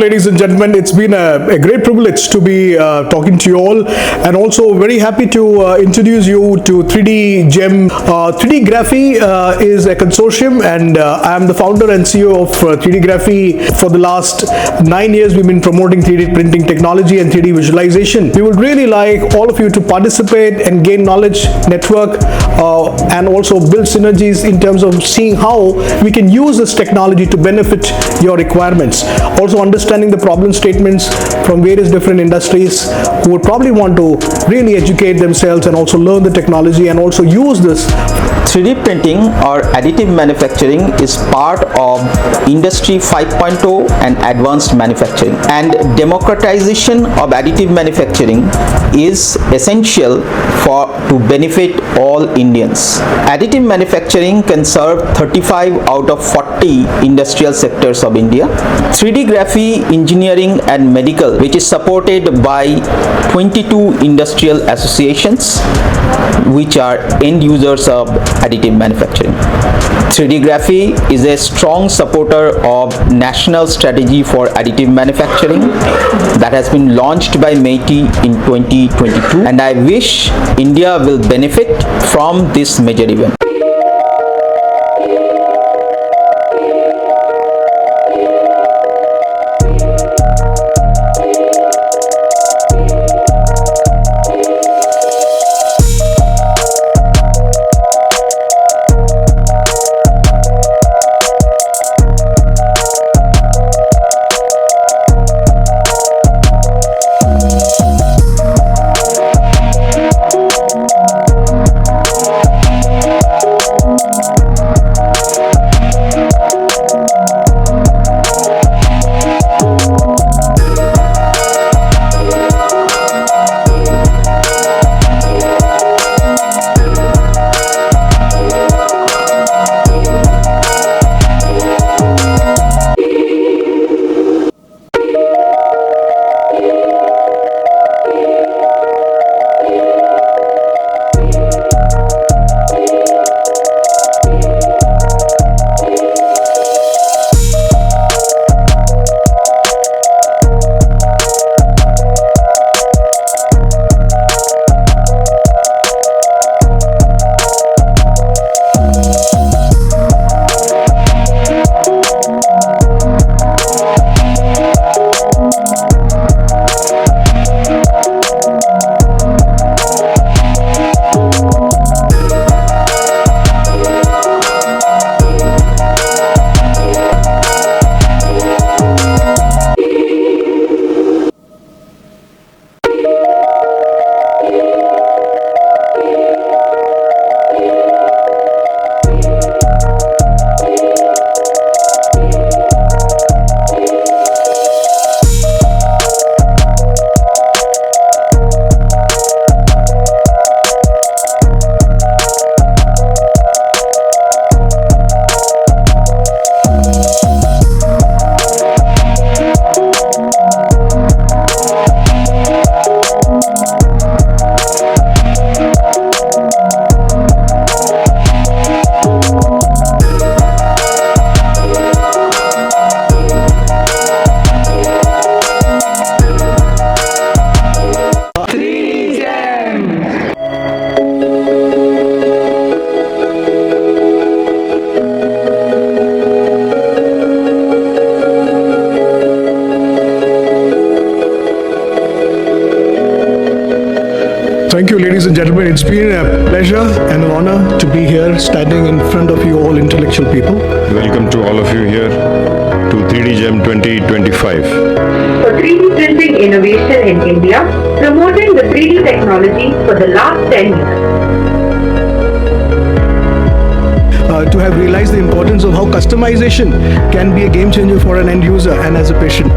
ladies and gentlemen. It's been a great privilege to be talking to you all, and also very happy to introduce you to 3D Gem. 3D Graphy is a consortium, and I am the founder and CEO of 3D Graphy. For the last 9 years, we've been promoting 3D printing technology and 3D visualization. We would really like all of you to participate and gain knowledge, network, and also build synergies in terms of seeing how we can use this technology to benefit your requirements. Also understanding the problem statements from various different industries who would probably want to really educate themselves and also learn the technology and also use this. 3D printing or additive manufacturing is part of Industry 5.0 and advanced manufacturing, and democratization of additive manufacturing is essential to benefit all Indians. Additive manufacturing can serve 35 out of 40 industrial sectors of India. 3D Graphy, engineering and medical, which is supported by 22 industrial associations which are end users of additive manufacturing. 3D Graphy is a strong supporter of National Strategy for Additive Manufacturing that has been launched by MeitY in 2022, and I wish India will benefit from this major event. Thank you, ladies and gentlemen. It's been a pleasure and an honor to be here standing in front of you all intellectual people. Welcome to all of you here to 3D Gem 2025. For 3D printing innovation in India, promoting the 3D technology for the last 10 years. To have realized the importance of how customization can be a game changer for an end user and as a patient.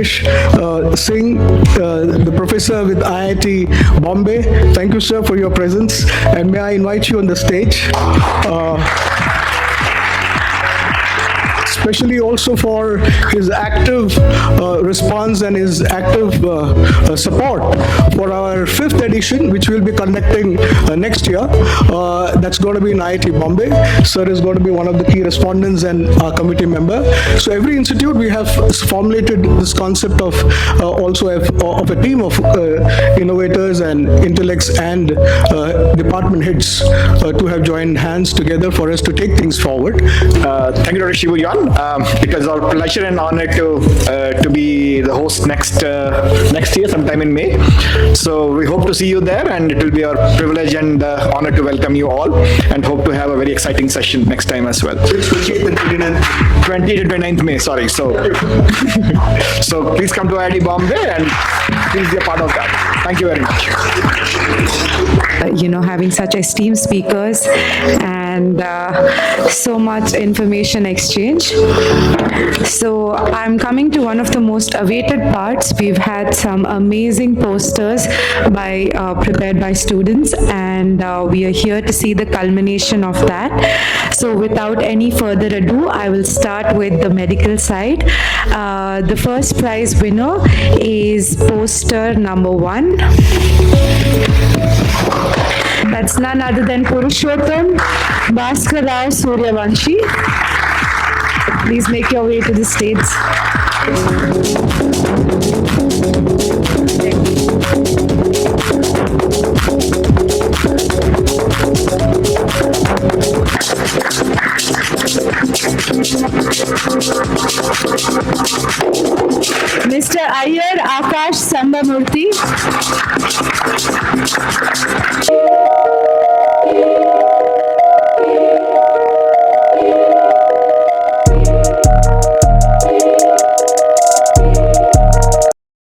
Naresh Singh, the professor with IIT Bombay. Thank you, sir, for your presence. And may I invite you on the stage. Especially also for his active response and his active support for our 5th edition, which we'll be conducting next year. That's going to be in IIT Bombay. Sir is going to be one of the key respondents and our committee member. So every institute, we have formulated this concept of also of a team of innovators and intellects and department heads to have joined hands together for us to take things forward. Thank you, Dr. Shivujan. It was our pleasure and honor to be the host next year, sometime in May. So we hope to see you there, and it will be our privilege and honor to welcome you all, and hope to have a very exciting session next time as well. 28th and 29th. 20 to 29th May, sorry. So please come to IIT Bombay and please be a part of that. Thank you very much. Having such esteemed speakers and so much information exchange. So I'm coming to one of the most awaited parts. We've had some amazing posters prepared by students, and we are here to see the culmination of that. So without any further ado, I will start with the medical side. The first prize winner is poster number 1. That's none other than Purushottam Bhaskar Rao Suryavanshi. Please make your way to the stage. Mr. Iyer Akash Sambamurthy.